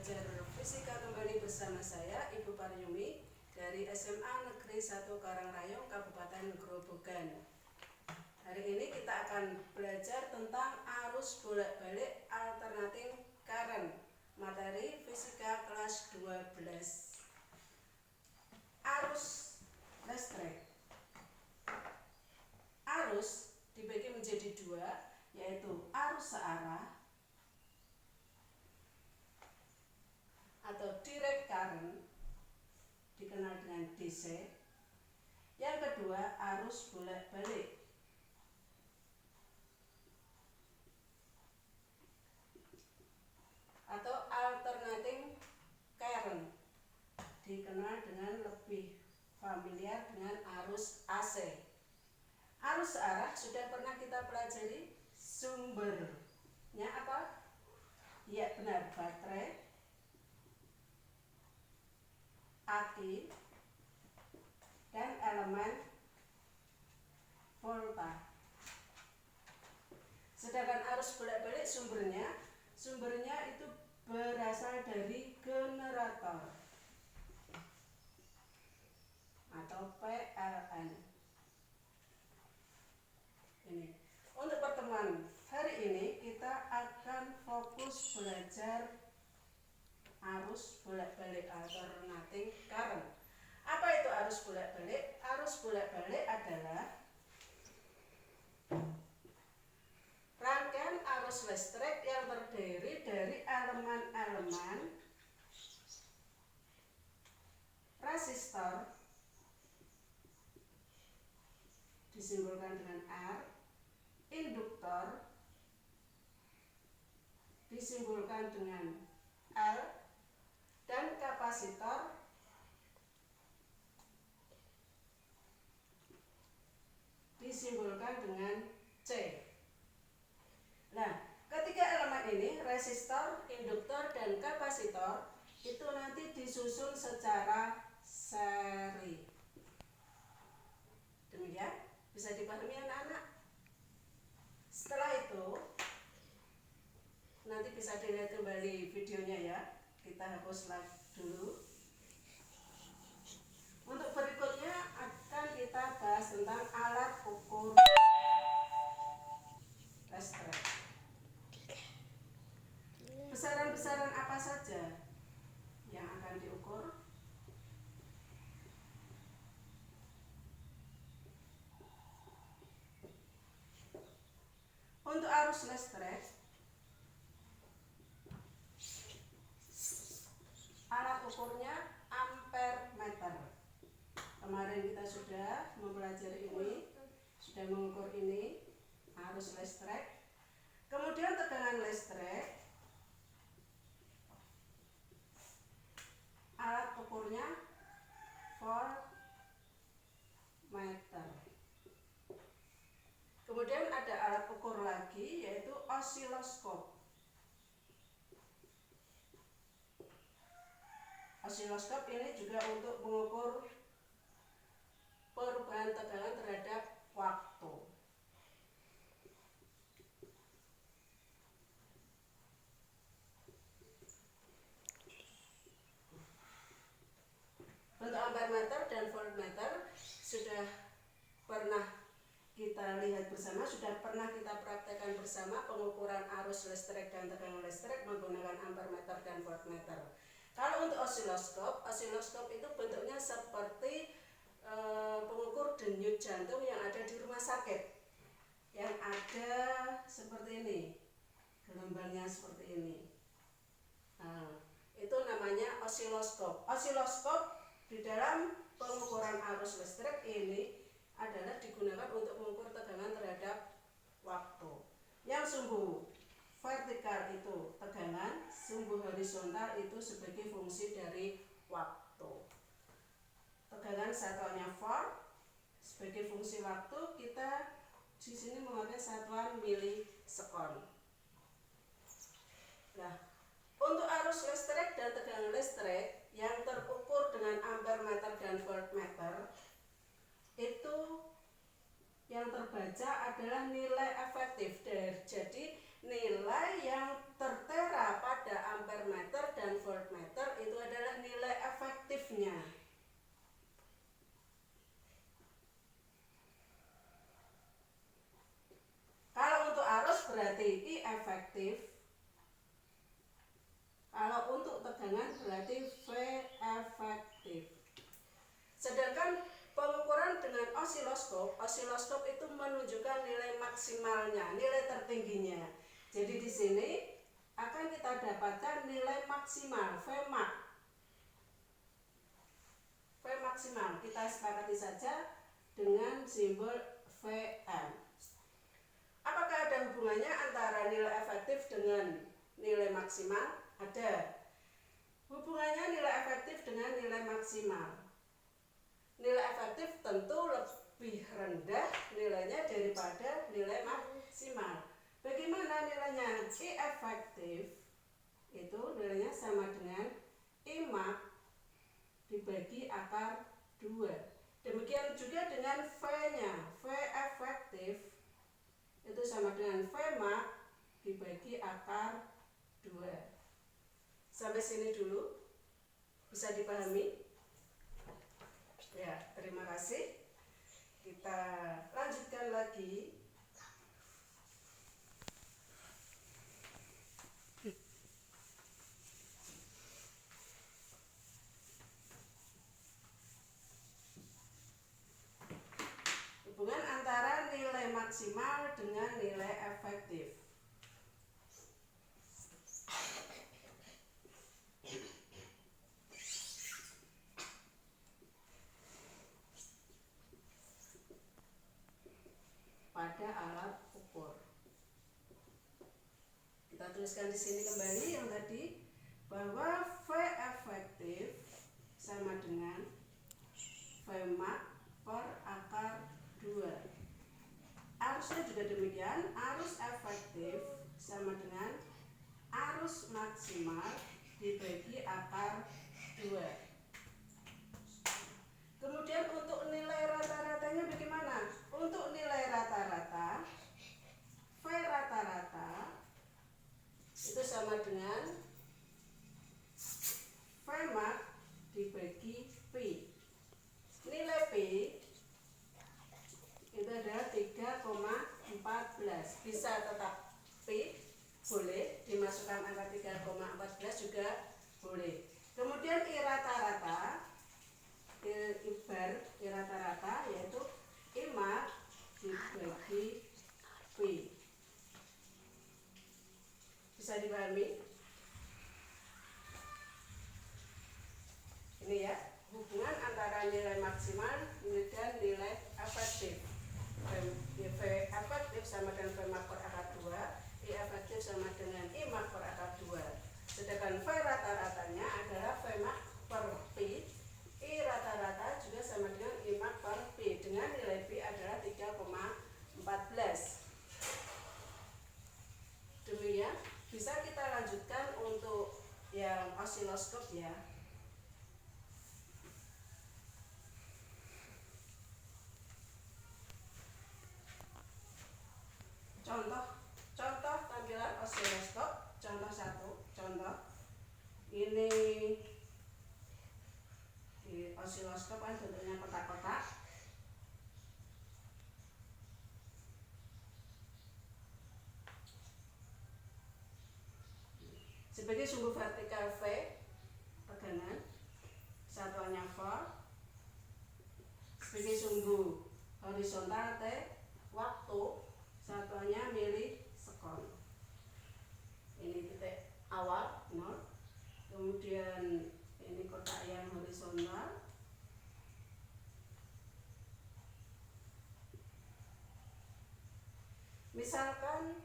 belajar fisika kembali bersama saya, Ibu Paryumi dari SMA Negeri 1 Karangrayong, Kabupaten Grobogan. Hari ini kita akan belajar tentang arus bolak-balik alternating current, materi fisika kelas 12. Arus listrik. Arus dibagi menjadi dua, yaitu arus searah atau direct current, dikenal dengan DC. Yang kedua, arus bolak-balik atau alternating current, dikenal dengan lebih familiar dengan arus AC. Arus searah sudah pernah kita pelajari, sumbernya apa? Ya benar, baterai, aki, dan elemen volta. Sedangkan arus bolak-balik sumbernya itu berasal dari generator atau PLN. Ini. Untuk pertemuan hari ini kita akan fokus belajar arus bolak-balik alternating current. Apa itu arus bolak-balik? Arus bolak-balik adalah rangkaian arus listrik yang terdiri dari elemen-elemen resistor, disimbolkan dengan R, induktor, disimbolkan dengan L, dan kapasitor, disimbolkan dengan C. Nah, ketiga elemen ini, resistor, induktor, dan kapasitor, itu nanti disusun secara seri. Demikian, bisa dipahami anak-anak? Setelah itu, nanti bisa dilihat kembali videonya ya. Kita hapus live dulu. Untuk berikutnya akan kita bahas tentang alat ukur listrik. Besaran-besaran apa saja yang akan diukur? Untuk arus listrik, alat ukurnya ampere meter. Kemarin kita sudah mempelajari ini, sudah mengukur ini, arus listrik. Kemudian tegangan listrik, alat ukurnya voltmeter. Kemudian ada alat ukur lagi, yaitu osiloskop. Osiloskop ini juga untuk mengukur perubahan tegangan terhadap waktu. Untuk ampermeter dan voltmeter sudah pernah kita lihat bersama, sudah pernah kita praktekkan bersama pengukuran arus listrik dan tegangan listrik menggunakan ampermeter dan voltmeter. Kalau untuk osiloskop itu bentuknya seperti pengukur denyut jantung yang ada di rumah sakit, yang ada seperti ini, gelembangnya seperti ini. Nah, itu namanya osiloskop. Osiloskop di dalam pengukuran arus listrik ini adalah digunakan untuk mengukur tegangan terhadap waktu. Yang sumbu vertikal itu tegangan, sumbu horizontal itu sebagai fungsi dari waktu. Tegangan satuannya volt, sebagai fungsi waktu kita di sini memakai satuan milisekon. Nah, untuk arus listrik dan tegangan listrik yang terukur dengan ampermeter dan voltmeter, itu yang terbaca adalah nilai efektif. Jadi nilai yang tertera pada ampermeter dan voltmeter efektif. Kalau untuk tegangan berarti V efektif. Sedangkan pengukuran dengan osiloskop itu menunjukkan nilai maksimalnya, nilai tertingginya. Jadi di sini akan kita dapatkan nilai maksimal, Vmax. V maksimal kita sepakati saja dengan simbol Vm. Apakah ada hubungannya antara nilai efektif dengan nilai maksimal? Ada. Hubungannya nilai efektif dengan nilai maksimal. Nilai efektif tentu lebih rendah nilainya daripada nilai maksimal. Bagaimana nilainya? I efektif itu nilainya sama dengan I max dibagi akar 2. Demikian juga dengan V-nya. V efektif itu sama dengan V max dibagi akar 2. Sampai sini dulu. Bisa dipahami? Ya, terima kasih. Kita lanjutkan lagi. Hubungan antara nilai maksimal dengan nilai efektif. Pada alat ukur. Kita tuliskan di sini kembali yang tadi bahwa V efektif sama dengan Vmax per akar 2. Arusnya juga demikian, arus efektif sama dengan arus maksimal dibagi akar 2. Kemudian untuk nilai rata-ratanya bagaimana? Untuk nilai rata-rata, V rata-rata itu sama dengan Vmax dibagi P. Nilai P itu adalah 3,14. Bisa tetap P, boleh dimasukkan angka 3,14 juga boleh. Kemudian I rata-rata, I rata-rata yaitu I max dibagi P. Bisa dipahami? Ini ya, hubungan antara nilai maksimal dan nilai efektif. V efektif sama dengan Vmax per akar 2, I efektif sama dengan I max per akar 2. Sedangkan V rata-ratanya adalah Vmax per P. I rata-rata juga sama dengan I max per P dengan nilai P adalah 3,14. Demikian, bisa kita lanjutkan untuk yang osiloskop ya. Contoh tampilan osiloskop. Contoh 1. Contoh ini di osiloskop kan bentuknya kotak-kotak. Sebagai sumbu vertikal V tegangan, satuannya volt. Sebagai sumbu horizontal T waktu, satuannya milisekon. Ini titik awal 0. Kemudian ini kotak yang horizontal. Misalkan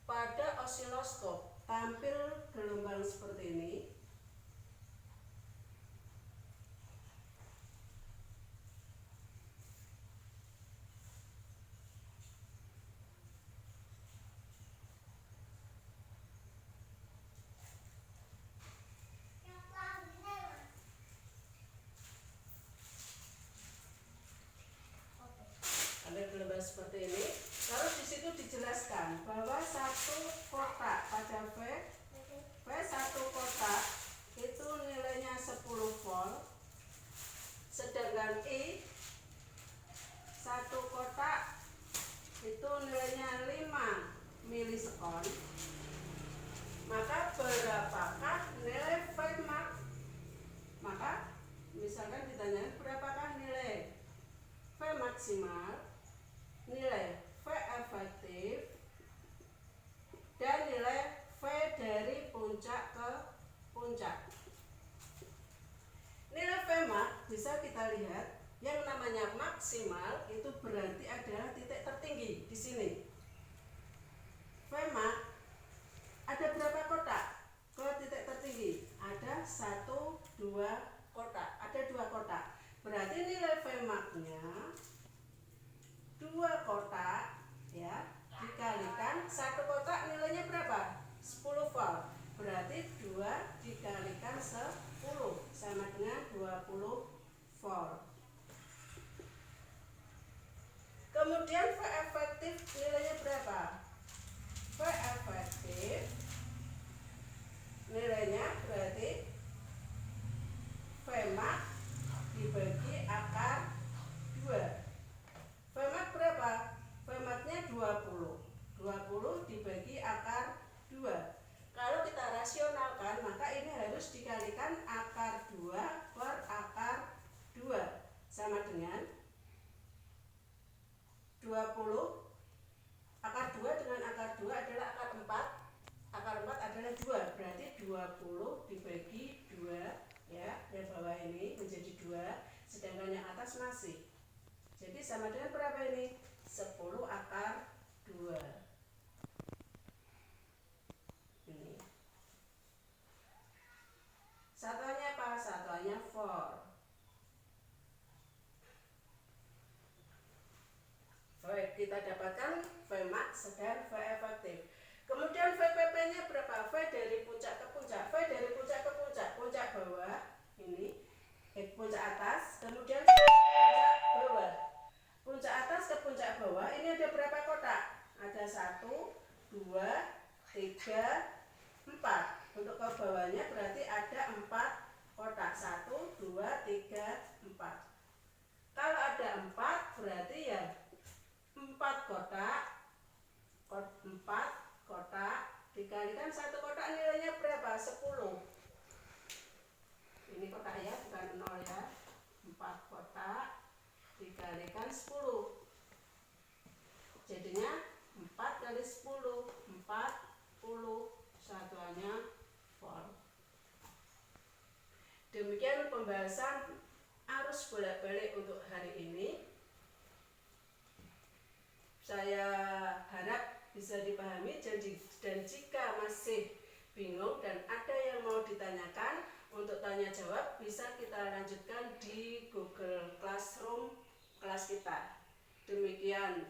pada osiloskop tampil gelombang seperti ini. Ada gelombang seperti ini. Lalu di situ dijelaskan bahwa satu kotak pada V satu kotak itu nilainya 10 volt. Sedangkan I satu kotak itu nilainya 5 milisekon. bisa kita lihat yang namanya maksimal itu berarti adalah titik tertinggi di sini. Vmax ada berapa kotak ke titik tertinggi? Ada 1, 2 kotak. Ada 2 kotak. Berarti nilai Vmax-nya 2 kotak ya dikalikan 1 kotak nilainya berapa? 10 volt. Berarti 2 dikalikan 10 sama dengan 20 volt. Kemudian V efektif nilainya berapa? V efektif nilainya berarti Vmax dibagi akar 2. Vmax berapa? Vmax-nya 20. 20 dibagi akar 2. Kalau kita rasionalkan, maka ini harus dikalikan akar 2 per akar 2 sama dengan 20. Akar 2 dengan akar 2 adalah akar 4. Akar 4 adalah 2. Berarti 20 dibagi 2 ya, yang bawah ini menjadi 2, sedangkan yang atas masih. Jadi sama dengan berapa ini? 10 akar 2. Ini. Satuannya apa? Satuannya volt. Baik, kita dapatkan Vmax dan V efektif. Kemudian VPP-nya berapa? V dari puncak ke puncak. V dari puncak ke puncak. Puncak bawah ini, puncak atas. Kemudian puncak bawah. Puncak atas ke puncak bawah. Ini ada berapa kotak? Ada 1, 2, 3, 4. Untuk ke bawahnya berarti ada 4 kotak. 1, 2, 3, 4. Kalau ada 4 berarti ya 4 kotak 4 kotak dikalikan 1 kotak nilainya berapa? 10. Ini kotak ya, bukan 0 ya. 4 kotak dikalikan 10. Jadinya 4 kali 10, 40. Satuannya volt. Demikian pembahasan arus bolak-balik untuk hari ini. Saya harap bisa dipahami, dan jika masih bingung dan ada yang mau ditanyakan, untuk tanya jawab bisa kita lanjutkan di Google Classroom kelas kita. Demikian